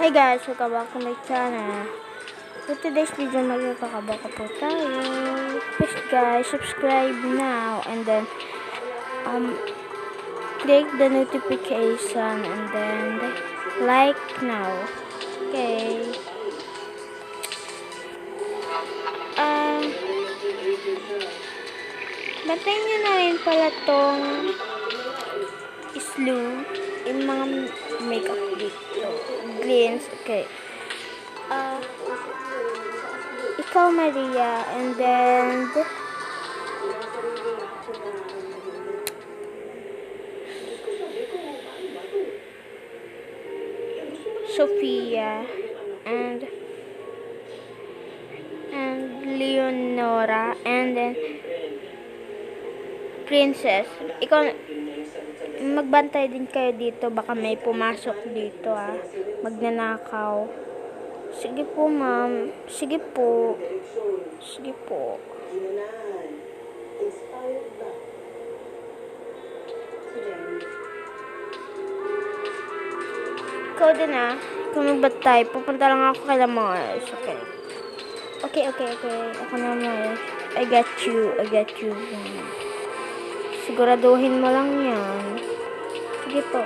Hey guys, welcome back to my channel. For today's video, magkakabaka po tayo. Please guys, subscribe now and then click the notification and then like now. Okay. Bantayin nyo na rin pala tong slew, yung mga makeup dito. Gleans, okay. Ikaw Maria, and then Sophia and Leonora, and then Princess. Ikaw, magbantay din kayo dito, baka may pumasok dito magnanakaw. Sige po ma'am, sige po, sige po. Ikaw din ikaw magbantay, pupunta lang ako kay Mars. Okay, ako na Mars. I got you. Siguraduhin mo lang yan. Sige po.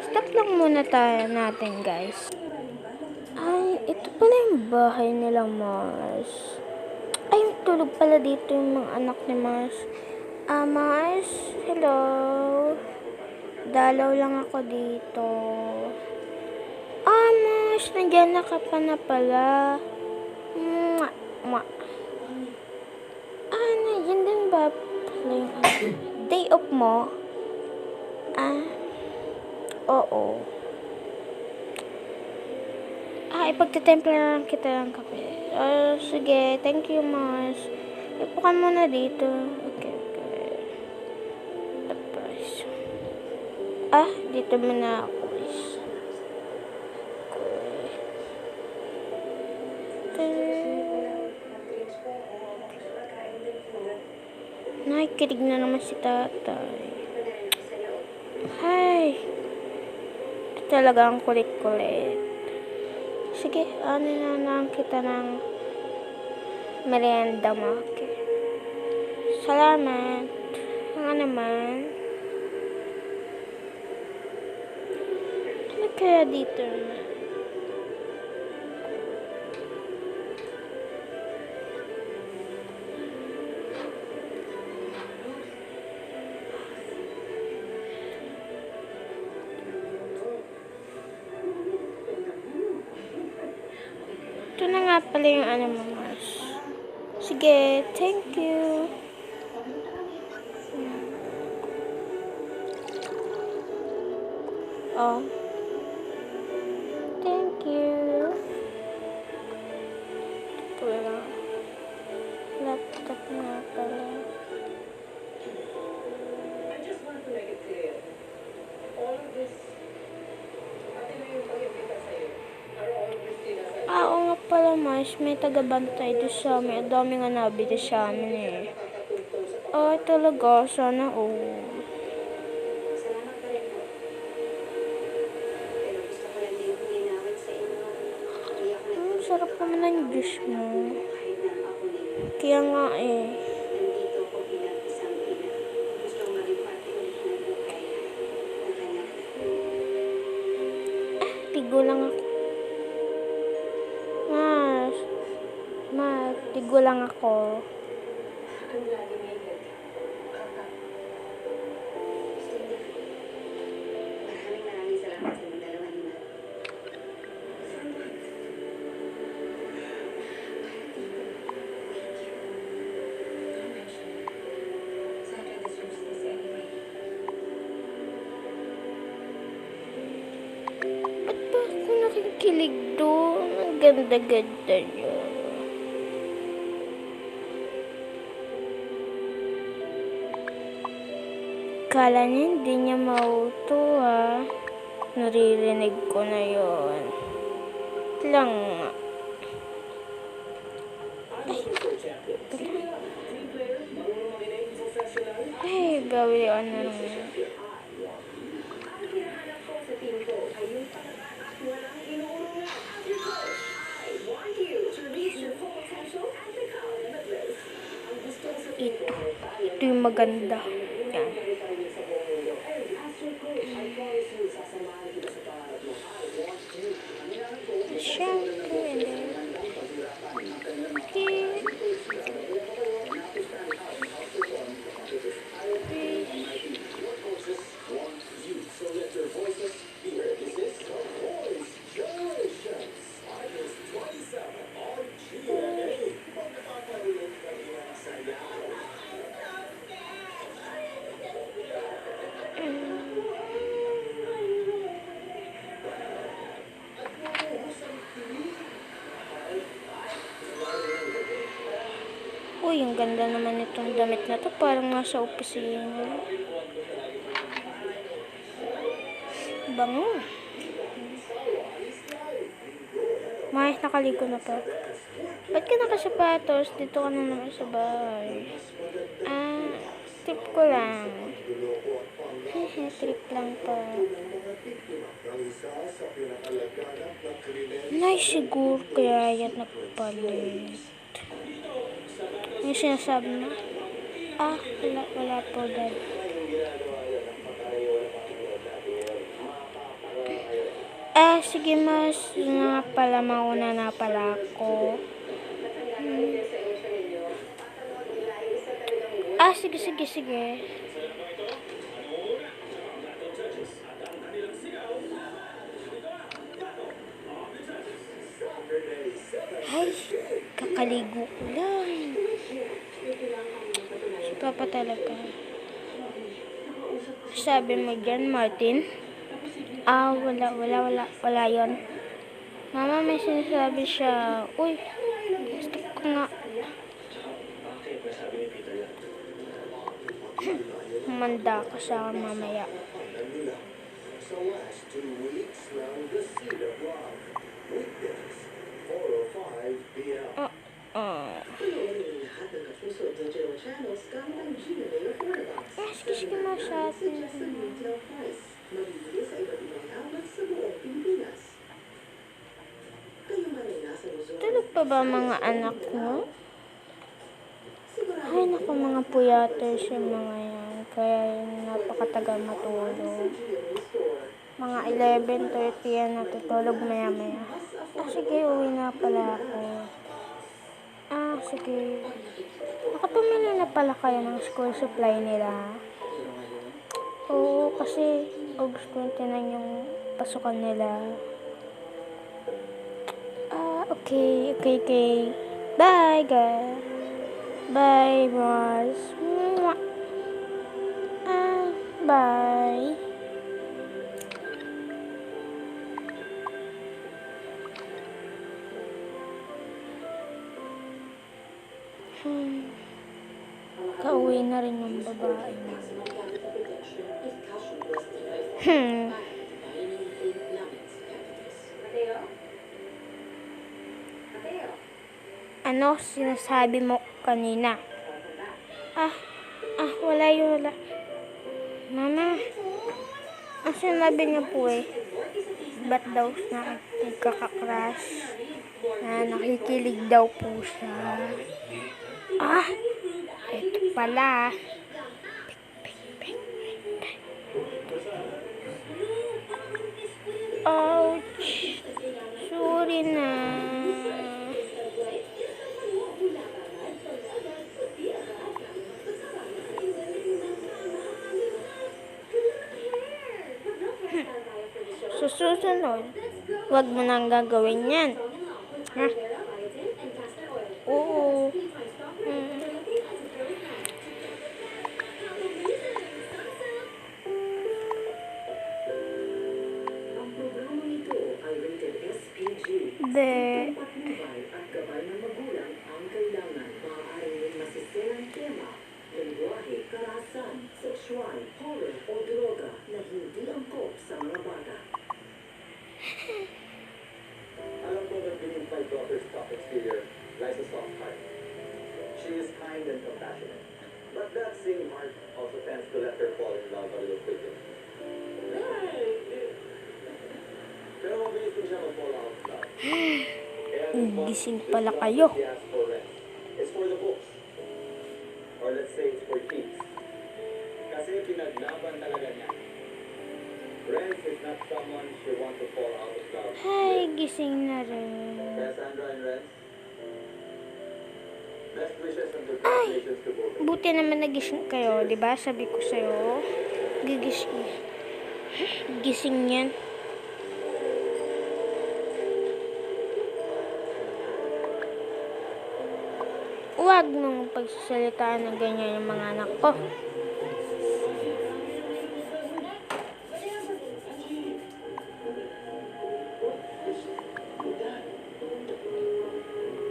Stop lang muna natin guys. Ay, ito pala yung bahay nila Mars. Ay, tulog pala dito yung mga anak ni Mars. Mars, hello. Dalaw lang ako dito. Mars, nandiyan na ka pa na pala. Nandiyan din ba day off mo? Oo. Ipagtitempla na lang kita ng kape. Sige, thank you, Mars. Ipukan mo na dito. Okay. Tapos, dito muna ako. Nakikinig na naman si tatay. Hay! Ito talaga ang kulit-kulit. Sige, na lang kita ng merienda mo. Okay. Salamat. Nga naman. Ano kaya dito naman? Ito na nga pala yung mo, Mars. Sige, thank you. Thank you. Ito lang. Laptop nga pala. Oo nga pala, Mars, may tagabantay doon sa amin. Ang dami nga nabili sa amin talaga, sana sarap naman ang juice mo. Kaya nga tigo lang ako. Tigo lang ako. Ba't ba ako nakikilig doon? Ang ganda-ganda niyo. Kala niya hindi niya mauto Naririnig ko na yun. Lang. Ay, Ay, bawi ano lang. Ito. Ito yung maganda. Yan. Siyempre, and then, okay. Uy, ang ganda naman itong damit na to. Parang nasa opisina. Bango. Mayos, nakaligo na pa. Ba't ka nakasapatos? Dito ka na naman sa bahay. Ah, trip ko lang. Trip lang pa. Nice siguro kaya yan nagpalit. Yung sinasabi na, wala po dad. Sige mas, nga pala, mauna na pala ako. Sige. Ay, kakaligo ko lang. Si Papa talaga. Sabi mo dyan, Martin? Wala yon. Mama, may sinasabi siya. Uy, gusto ko nga. Humanda ka sa akin mamaya. Sige mo sa atin. Tulog pa ba mga anak mo? Ay, naku, mga puyaters yung mga yan. Kaya napakatagal matulog. Mga 11:30 yan natutulog maya-maya. Sige, uwi na pala ako. Sige. Nakapamili na pala kayo ng school supply nila? Oo, kasi August 29 yung pasukan nila. Okay. Bye, guys. Bye, Mars. Bye. Kauwi na rin yung babae. Ano sinasabi mo kanina? Wala. Mama, ang sinabi niya po ba't daw nagkaka-crush? Nakikilig daw po siya. Ito pala. Ouch. Sorry na. Susunod, wag mo nang gagawin yan. Oo. Sexual, horror o droga na hindi angkop sa mga bata. Alam ko that beneath my daughter's top exterior lies a soft heart. She is kind and compassionate. But that same heart also tends to let her fall in love a little quicker. Pero mabilis din siya mag-fall out of love. Kaya this month, Gising this pala month kayo. she asked for rest. It's for the books. Or let's say it's for keeps. Kasi pinaglaban talaga niya. Renz is not someone she wants to fall out of love Ay, with. gising na rin. Cassandra and Renz, best wishes and congratulations to both of you. Buti naman nagising kayo, di ba? Sabi ko sa'yo, gigising. Gising yan. Huwag mong pagsasalitaan ng ganyan yung mga anak ko.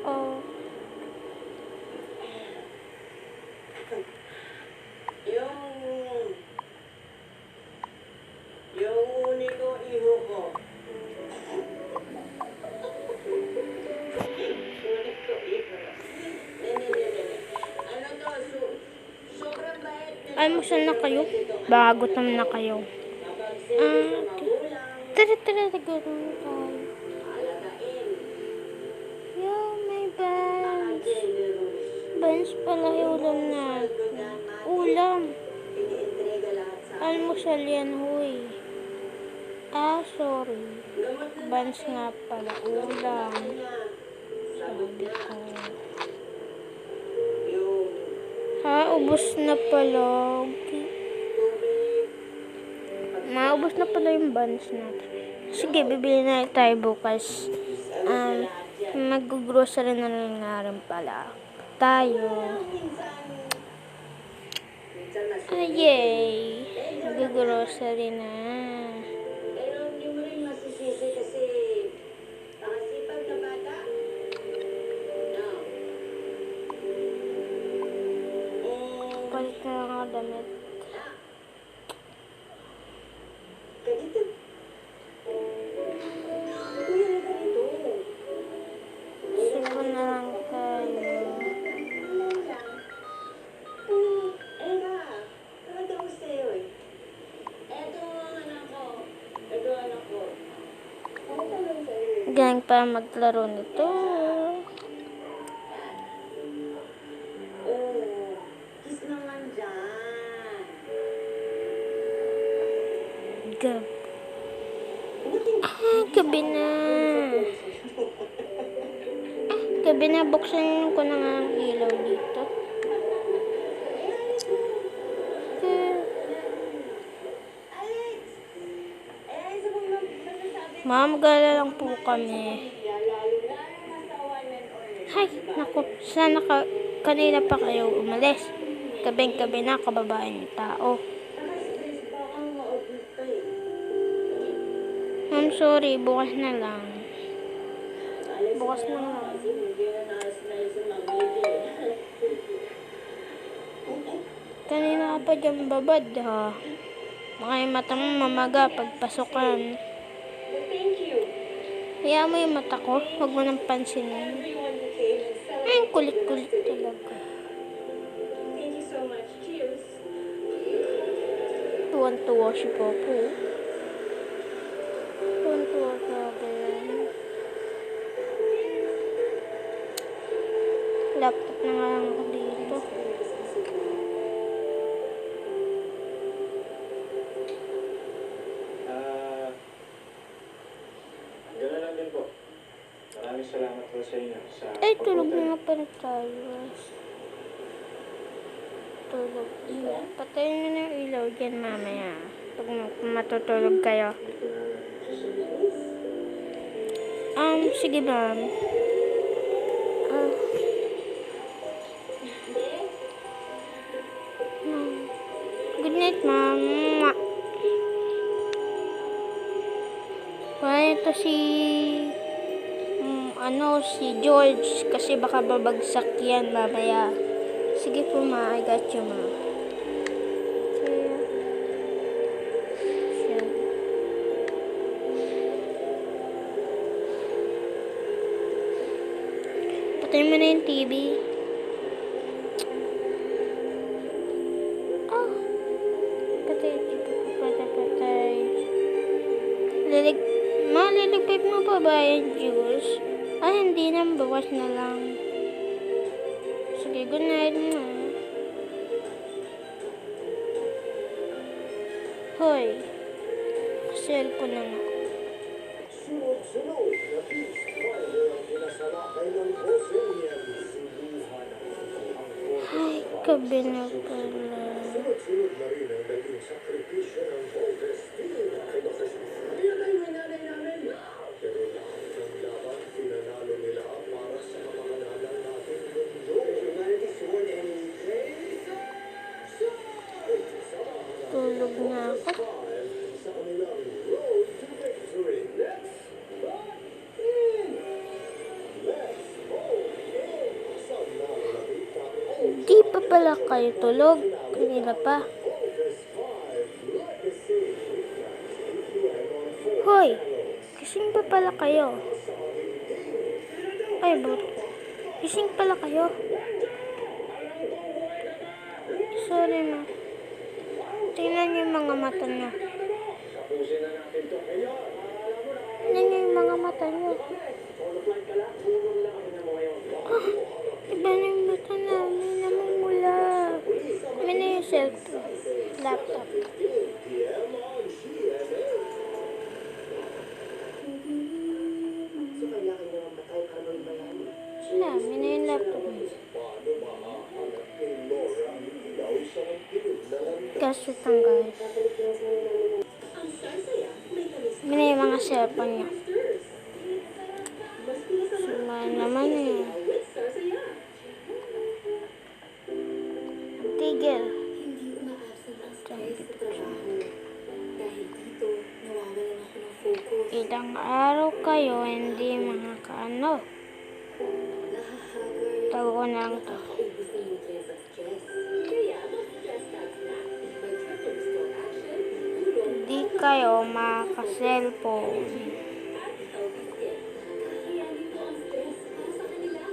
Oh, Yung uni ko, iho ko. Uni ko, iho. Nene. Ano to, sobrang bait nito. almusal na kayo? Baka gutom na kayo. Kapag service ng magulang, Tara, gutom na tayo. alagain. Yo, may buns. Generous. Buns pala yung ulam na. Ulam. Iniintriga lahat sa Almusal yan, huy. Ah, sorry. gamot na Buns nga pala, ulam. niya. Sagot Sabi niya. ko. Yung Ha, ubos na pala. tubig. Maubos na pala yung buns natin. Sige, bibili na tayo bukas. Mag-grocery na rin nga rin pala tayo. Minsan mas Ay, yay! Mag-grocery na. pero hindi mo rin masisisi kasi pakasipag na bata. No. Palit na lang ako damit. Ganito. Kuya, na ganito. Sipon na lang tayo. Eka, nakita ko sa'yo eh. Eto ang anak ko. Eto ang anak ko. Nakita lang sa'yo eh. Galing pa maglaro nito. Oh, kiss naman dyan. Gab. Gabi na. Gabi na, buksan ko na nga ang ilaw dito. Alex! Isa pong masasabi Ma'am, gala lang po kami. niya, lalo na nasa one and all. Ay, naku, sana kanina pa kayo umalis. Gabing-gabi na, kababae ng tao. Nakastress pa kang maubos ka eh. Ma'am, sorry, bukas na lang. Alex, Bukas na lang. kasi hindi na nais na mamili. Kanina ka pa dyan babad, ha? Baka yung mata mo mamaga pagpasukan. But thank you. Hayaan mo yung mata ko, huwag mo nang pansinin. Everyone who came and celebrated Ay, ang with kulit-kulit us today. talaga. Thank you so much. Cheers. Tuwan-tuwa si Popo. Tuwan-tuwa talaga yan. Laptop na nga lang ako dito. Gano'n lang din po. Maraming salamat po sa inyo. Ay, tulog na nga pala tayo. Tulog. Patayin mo na yung ilaw dyan mamaya. Pag matutulog kayo. Sige ma'am. Good night, ma'am. Mwah. Wala ito si George kasi baka babagsak yan mamaya. Sige po ma, I got you ma. Sige. Patayin mo na yung TV. pa ba yung juice? Ay, hindi na. Bawas na lang. Sige, good night na. Hoy. Cellphone na nga. Sunod-sunod na peace-finder ang pinasalakay ng Bosnian. Sinuhan ang Ay, gabi na pala. Sunod-sunod na rin ang naging sakripisyo ng Baldestina kay Bosnian. Yan ay nanay namin. Pero lahat ng laban, pinanalo nila para sa kapakanalan natin mundo. Humanity sworn in praise. Tulog na ako. Sa kanilang road to victory. Let's vote in. Let's vote in. Sa nalalapit ang Di pa pala kayo tulog. Kanina pa. Hoy, kising pa pala kayo. Ay, ba't? Kising pala kayo. Sorry na. Tingnan niyo yung mga mata niyo. Tapusin na natin to. Ngayon, Tingnan niyo yung mga mata niyo. all of life ka lang. Tulong lang kami na mo ngayon. Iba na yung mata namin. Namumula. Kami na yung cellphone. Laptop. 15 p.m. on GMA. So, kailangan nyo matay para magbayan. Wala, kami na yung laptop. Paano mahahanap ni Laura ang ilaw sa magdilim na landas? Kaso tang guys. Babalik lang sana namin ang sarsaya. May tamis Kami na yung mga cellphone niyo. stars. Mas pinasama Suma naman eh. with sarsaya. Tigil. Hindi umaabsent ang stress sa trabaho. Dahil dito, nawawalan ako ng focus. Ilang araw kayo hindi makakaano. Nahahagar. Tago ko na lang to. Nakakaubos ng nutrients at stress. Kaya, mag-stress tax na. May triple restore action, tulong, Hindi kayo makaka-cellphone. at healthy skin. Kakayanin mo ang stress para sa kanila.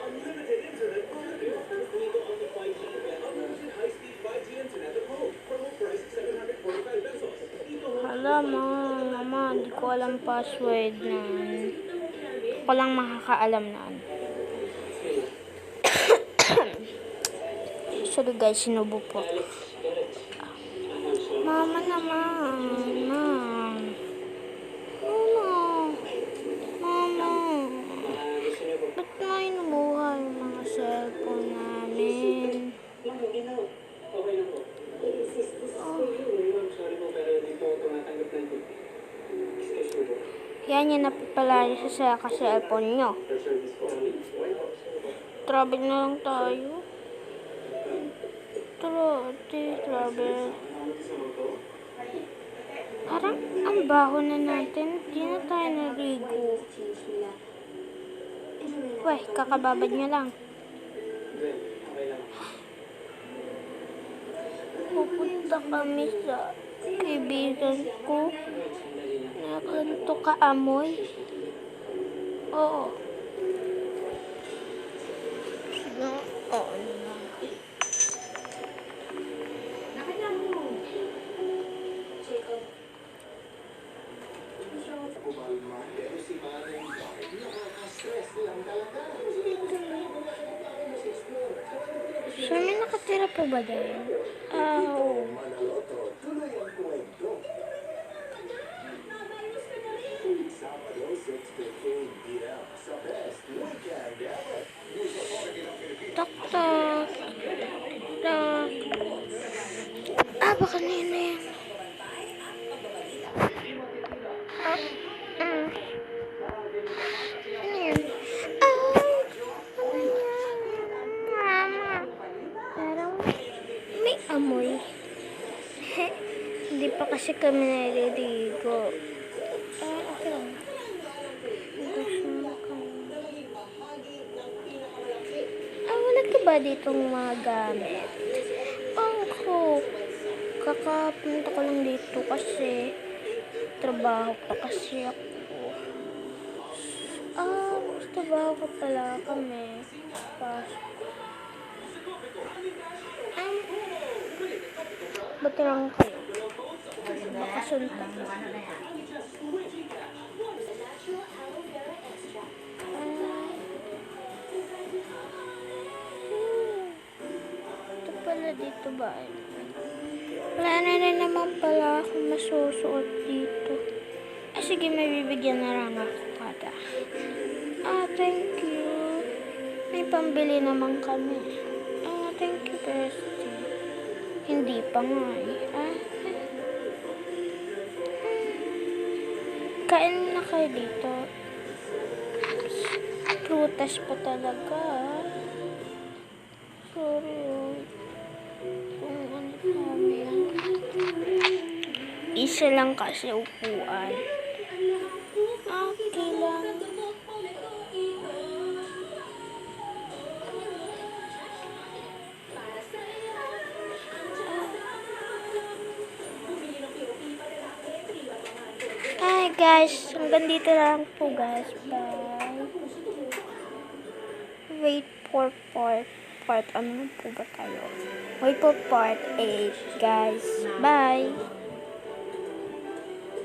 Unlimited internet unlimited. Dito ang 5G and unlimited high-speed 5G internet at home. Promo price 745 pesos. Dito Alam mo, mama, hindi ko alam password na. Ako lang makakaalam na. Sorry guys, sinubo po. Mama naman. Mama. Mama. Ba't mo inubuhay yung mga cellphone namin? Ma'am, hindi na. Okay lang po. Sis, this is for you. Ma'am, sorry po pero hindi po ako tumatanggap ng tip. Excuse me po. Yan yung napipala sa cellphone nyo. For service po kami. Travel na lang tayo. Travel. Parang ang baho na natin. Di na tayo naligo. Change nila. Weh, kakababad nyo lang. Hindi, okay lang. Pupunta kami sa kaibigan ko Sandali lang. na kanto kaamoy. Oo. No, oo naman. kumalma. Pero si Maring bakit nakaka-stress lang talaga. So, may nakatira po ba dyan? Oo. Manaloto, tuloy ang kwento. Sabado, 6:15 p.m. sa Best Weekend Ever. Tak, tak. Tak. Ah, baka na yun na yan. Ah, ano yun? Ano yan? Mama. Parang may amoy. Hindi pa kasi kami naliligo. Okay lang. Wala ka ba ditong mga gamit? Ako. Kakapunta ko lang dito kasi trabaho pa kasi ako. Mas trabaho pa pala kami. Pasok. Ba't lang kayo? Baka suntak. Ito pala dito ba? Wala na rin naman pala akong masusuot dito. Sige, may bibigyan na lang ako kada. Thank you. May pambili naman kami. Thank you, bestie. Hindi pa nga eh. Kain na kayo dito. Prutas pa talaga. Sorry. Kung ano namin. Isa lang kasi upuan. Okay lang. Hi guys, hanggang dito lang po guys. Bye. Wait for part ano po ba tayo? Wait for part 8 guys. Bye.